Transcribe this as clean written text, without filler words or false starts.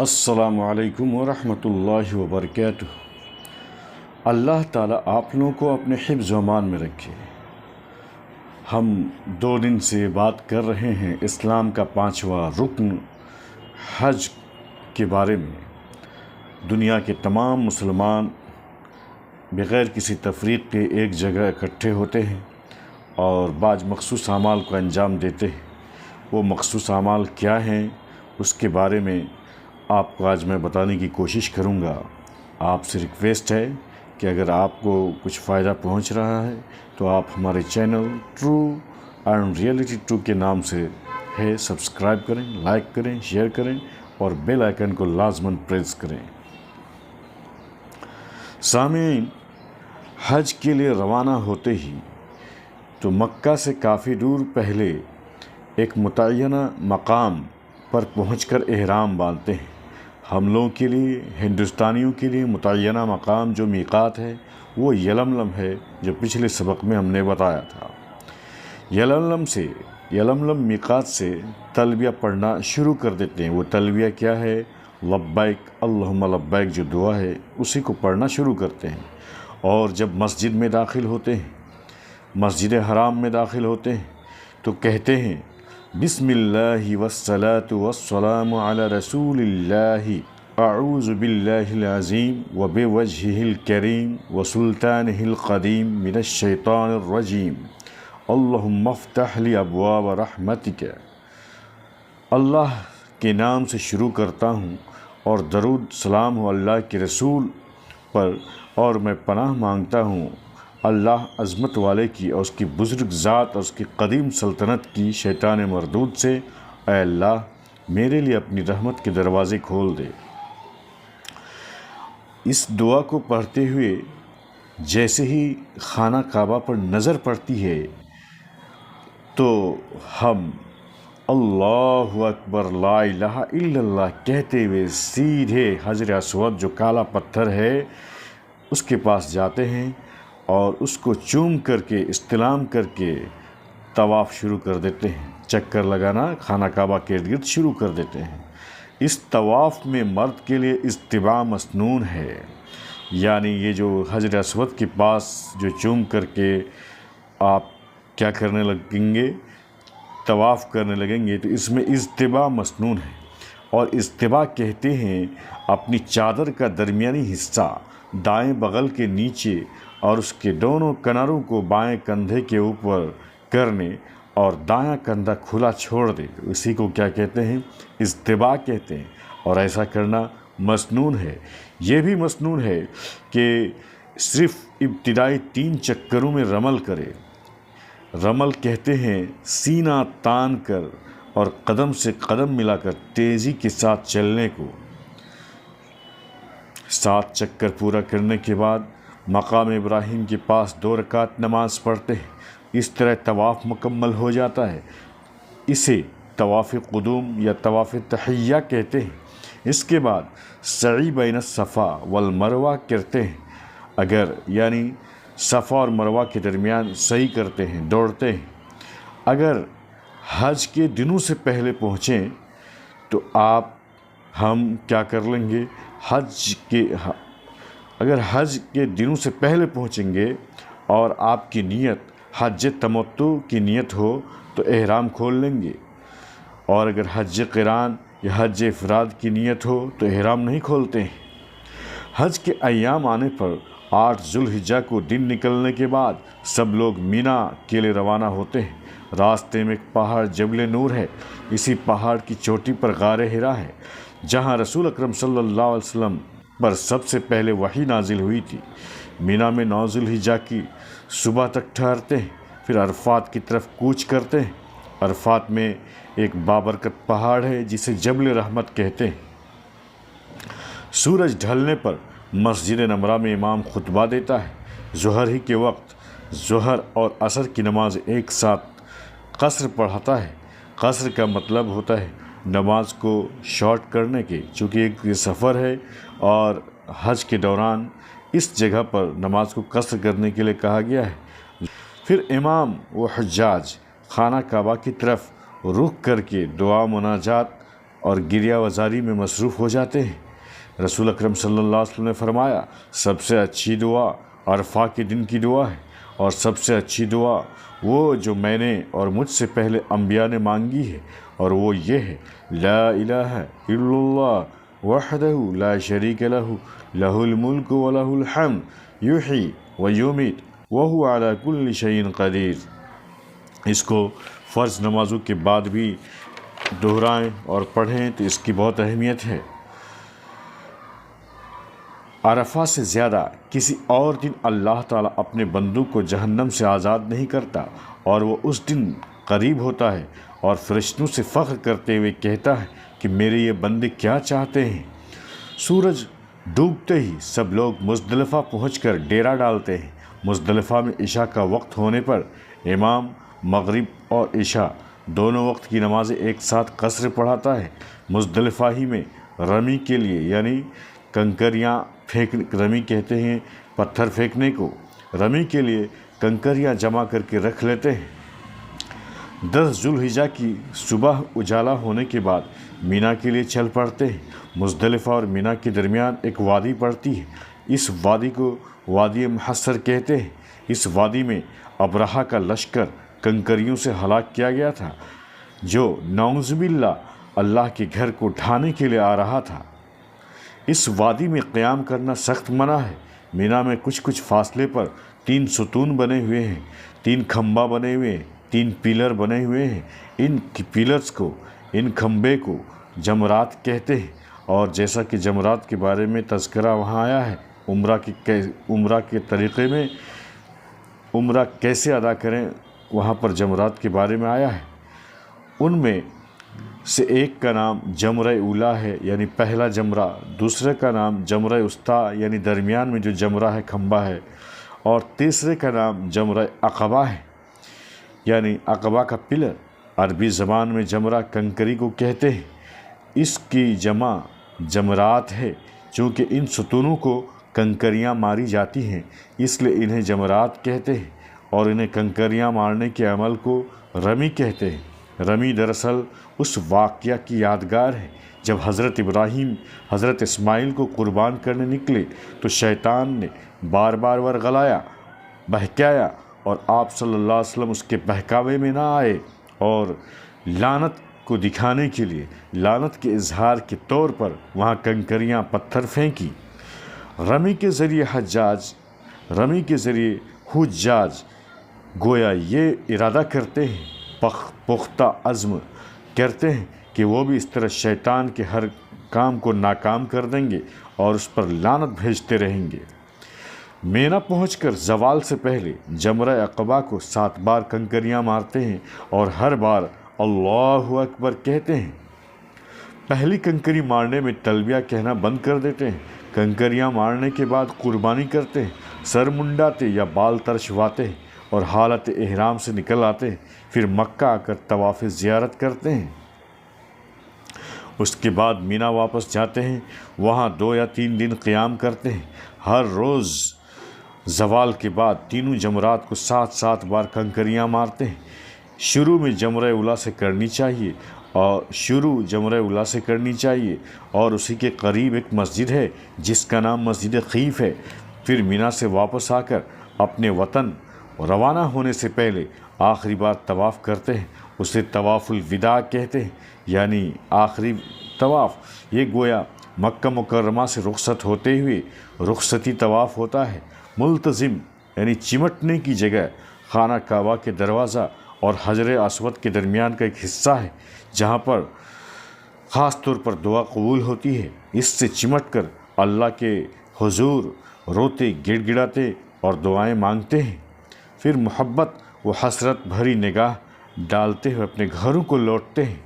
السلام علیکم ورحمۃ اللہ وبرکاتہ۔ اللہ تعالیٰ آپ لوگوں کو اپنے حفظ و امان میں رکھے۔ ہم 2 دن سے بات کر رہے ہیں اسلام کا 5واں رکن حج کے بارے میں۔ دنیا کے تمام مسلمان بغیر کسی تفریق کے ایک جگہ اکٹھے ہوتے ہیں اور بعض مخصوص اعمال کو انجام دیتے ہیں۔ وہ مخصوص اعمال کیا ہیں اس کے بارے میں آپ کو آج میں بتانے کی کوشش کروں گا۔ آپ سے ریکویسٹ ہے کہ اگر آپ کو کچھ فائدہ پہنچ رہا ہے تو آپ ہمارے چینل ٹرو اینڈ ریئلٹی 2 کے نام سے ہے سبسکرائب کریں، لائک کریں، شیئر کریں اور بیل آئیکن کو لازماً پریس کریں۔ سامعین، حج کے لیے روانہ ہوتے ہی تو مکہ سے کافی دور پہلے ایک متعینہ مقام پر پہنچ کر احرام باندھتے ہیں۔ ہم لوگوں کے لیے، ہندوستانیوں کے لیے متعینہ مقام جو میقات ہے وہ یلملم ہے، جو پچھلے سبق میں ہم نے بتایا تھا۔ یلملم میقات سے تلبیہ پڑھنا شروع کر دیتے ہیں۔ وہ تلبیہ کیا ہے؟ لبیک اللہم لبیک جو دعا ہے اسی کو پڑھنا شروع کرتے ہیں۔ اور جب مسجد میں داخل ہوتے ہیں، مسجد حرام میں داخل ہوتے ہیں تو کہتے ہیں بسم اللہ والصلاة والسلام علی رسول اللہ اعوذ باللہ العظیم وبوجہہ الکریم وسلطانہ القدیم من الشیطان الرجیم اللہم افتح لی ابواب رحمتک۔ اللہ کے نام سے شروع کرتا ہوں اور درود سلام ہو اللہ کے رسول پر، اور میں پناہ مانگتا ہوں اللہ عظمت والے کی اور اس کی بزرگ ذات اور اس کی قدیم سلطنت کی شیطان مردود سے۔ اے اللہ میرے لیے اپنی رحمت کے دروازے کھول دے۔ اس دعا کو پڑھتے ہوئے جیسے ہی خانہ کعبہ پر نظر پڑتی ہے تو ہم اللہ اکبر لا الہ الا اللہ کہتے ہوئے سیدھے حجر اسود جو کالا پتھر ہے اس کے پاس جاتے ہیں اور اس کو چوم کر کے استلام کر کے طواف شروع کر دیتے ہیں۔ چکر لگانا خانہ کعبہ کے ارد گرد شروع کر دیتے ہیں۔ اس طواف میں مرد کے لیے اجتباع مسنون ہے، یعنی یہ جو حجر اسود کے پاس جو چوم کر کے آپ کیا کرنے لگیں گے، طواف کرنے لگیں گے، تو اس میں اجتباع مسنون ہے۔ اور اجتباع کہتے ہیں اپنی چادر کا درمیانی حصہ دائیں بغل کے نیچے اور اس کے دونوں کناروں کو بائیں کندھے کے اوپر کرنے اور دایاں کندھا کھلا چھوڑ دے، اسی کو کیا کہتے ہیں؟ اجتباع کہتے ہیں۔ اور ایسا کرنا مسنون ہے۔ یہ بھی مسنون ہے کہ صرف ابتدائی 3 چکروں میں رمل کرے۔ رمل کہتے ہیں سینہ تان کر اور قدم سے قدم ملا کر تیزی کے ساتھ چلنے کو۔ 7 چکر پورا کرنے کے بعد مقام ابراہیم کے پاس 2 رکعت نماز پڑھتے ہیں۔ اس طرح طواف مکمل ہو جاتا ہے۔ اسے طواف قدوم یا طواف تحیہ کہتے ہیں۔ اس کے بعد سعی بین الصفا والمروہ کرتے ہیں، اگر یعنی صفا اور مروہ کے درمیان سعی کرتے ہیں، دوڑتے ہیں۔ اگر حج کے دنوں سے پہلے پہنچیں تو ہم کیا کر لیں گے؟ اگر حج کے دنوں سے پہلے پہنچیں گے اور آپ کی نیت حج تمتع کی نیت ہو تو احرام کھول لیں گے، اور اگر حج قران یا حج افراد کی نیت ہو تو احرام نہیں کھولتے ہیں۔ حج کے ایام آنے پر 8 ذوالحجہ کو دن نکلنے کے بعد سب لوگ مینا کے لیے روانہ ہوتے ہیں۔ راستے میں ایک پہاڑ جبل نور ہے۔ اسی پہاڑ کی چوٹی پر غار حرا ہے، جہاں رسول اکرم صلی اللہ علیہ وسلم پر سب سے پہلے وحی نازل ہوئی تھی۔ مینا میں 9 ذوالحجہ کی صبح تک ٹھہرتے ہیں، پھر عرفات کی طرف کوچ کرتے ہیں۔ عرفات میں ایک بابرکت پہاڑ ہے جسے جبل رحمت کہتے ہیں۔ سورج ڈھلنے پر مسجد نمرہ میں امام خطبہ دیتا ہے۔ ظہر ہی کے وقت ظہر اور عصر کی نماز ایک ساتھ قصر پڑھاتا ہے۔ قصر کا مطلب ہوتا ہے نماز کو شارٹ کرنے کے، چونکہ ایک سفر ہے اور حج کے دوران اس جگہ پر نماز کو قصر کرنے کے لیے کہا گیا ہے۔ پھر امام و حجاج خانہ کعبہ کی طرف رخ کر کے دعا مناجات اور گریہ وزاری میں مصروف ہو جاتے ہیں۔ رسول اکرم صلی اللہ علیہ وسلم نے فرمایا، سب سے اچھی دعا عرفہ کے دن کی دعا ہے، اور سب سے اچھی دعا وہ جو میں نے اور مجھ سے پہلے انبیاء نے مانگی ہے، اور وہ یہ ہے، لا الہ الا اللہ وحدہ لا شریک لہ لہ الملک ولہ الحمد یحیی ویمیت وہو علی کل شیء قدیر۔ اس کو فرض نمازوں کے بعد بھی دہرائیں اور پڑھیں تو اس کی بہت اہمیت ہے۔ عرفہ سے زیادہ کسی اور دن اللہ تعالیٰ اپنے بندوں کو جہنم سے آزاد نہیں کرتا، اور وہ اس دن قریب ہوتا ہے اور فرشتوں سے فخر کرتے ہوئے کہتا ہے کہ میرے یہ بندے کیا چاہتے ہیں۔ سورج ڈوبتے ہی سب لوگ مزدلفہ پہنچ کر ڈیرا ڈالتے ہیں۔ مزدلفہ میں عشاء کا وقت ہونے پر امام مغرب اور عشاء دونوں وقت کی نمازیں ایک ساتھ قصر پڑھاتا ہے۔ مزدلفہ ہی میں رمی کے لیے یعنی کنکریاں رمی کہتے ہیں پتھر پھینکنے کو، رمی کے لیے کنکریاں جمع کر کے رکھ لیتے ہیں۔ 10 ذوالحجہ کی صبح اجالا ہونے کے بعد مینا کے لیے چل پڑتے ہیں۔ مزدلفہ اور مینا کے درمیان ایک وادی پڑتی ہے، اس وادی کو وادی محصر کہتے ہیں۔ اس وادی میں ابرہہ کا لشکر کنکریوں سے ہلاک کیا گیا تھا، جو نعوذ باللہ اللہ کے گھر کو ڈھانے کے لیے آ رہا تھا۔ اس وادی میں قیام کرنا سخت منع ہے۔ مینا میں کچھ فاصلے پر 3 ستون بنے ہوئے ہیں، 3 کھمبا بنے ہوئے ہیں، 3 پیلر بنے ہوئے ہیں۔ ان پیلرز کو، ان کھمبے کو جمرات کہتے ہیں، اور جیسا کہ جمرات کے بارے میں تذکرہ وہاں آیا ہے، عمرہ کے طریقے میں عمرہ کیسے ادا کریں وہاں پر جمرات کے بارے میں آیا ہے۔ ان میں سے ایک کا نام جمرہ اولا ہے یعنی پہلا جمرہ، دوسرے کا نام جمرہ وسطیٰ یعنی درمیان میں جو جمرہ ہے کھمبا ہے، اور تیسرے کا نام جمرہ عقبہ ہے یعنی عقبہ کا پلر۔ عربی زبان میں جمرہ کنکری کو کہتے ہیں، اس کی جمع جمرات ہے۔ چونکہ ان ستونوں کو کنکریاں ماری جاتی ہیں اس لیے انہیں جمرات کہتے ہیں، اور انہیں کنکریاں مارنے کے عمل کو رمی کہتے ہیں۔ رمی دراصل اس واقعہ کی یادگار ہے جب حضرت ابراہیم حضرت اسماعیل کو قربان کرنے نکلے تو شیطان نے بار بار ورغلایا، بہکایا، اور آپ صلی اللہ علیہ وسلم اس کے بہکاوے میں نہ آئے اور لعنت کو دکھانے کے لیے، لعنت کے اظہار کے طور پر وہاں کنکریاں پتھر پھینکی۔ رمی کے ذریعے حجاج گویا یہ ارادہ کرتے ہیں، پختہ عزم کرتے ہیں کہ وہ بھی اس طرح شیطان کے ہر کام کو ناکام کر دیں گے اور اس پر لعنت بھیجتے رہیں گے۔ مینا پہنچ کر زوال سے پہلے جمرہ عقبہ کو 7 بار کنکریاں مارتے ہیں اور ہر بار اللہ اکبر کہتے ہیں۔ پہلی کنکری مارنے میں تلبیہ کہنا بند کر دیتے ہیں۔ کنکریاں مارنے کے بعد قربانی کرتے ہیں، سر منڈاتے یا بال ترشواتے ہیں اور حالت احرام سے نکل آتے ہیں۔ پھر مکہ آ کر طواف زیارت کرتے ہیں۔ اس کے بعد مینا واپس جاتے ہیں، وہاں 2 یا 3 دن قیام کرتے ہیں۔ ہر روز زوال کے بعد تینوں جمرات کو 7 بار کنکریاں مارتے ہیں۔ شروع جمرہ اولا سے کرنی چاہیے اور اسی کے قریب ایک مسجد ہے جس کا نام مسجد خیف ہے۔ پھر مینا سے واپس آ کر اپنے وطن روانہ ہونے سے پہلے آخری بار طواف کرتے ہیں، اسے طواف الوداع کہتے ہیں یعنی آخری طواف۔ یہ گویا مکہ مکرمہ سے رخصت ہوتے ہوئے رخصتی طواف ہوتا ہے۔ ملتزم یعنی چمٹنے کی جگہ خانہ کعبہ کے دروازہ اور حجر اسود کے درمیان کا ایک حصہ ہے جہاں پر خاص طور پر دعا قبول ہوتی ہے۔ اس سے چمٹ کر اللہ کے حضور روتے گڑ گڑاتے اور دعائیں مانگتے ہیں، پھر محبت و حسرت بھری نگاہ ڈالتے ہوئے اپنے گھروں کو لوٹتے ہیں۔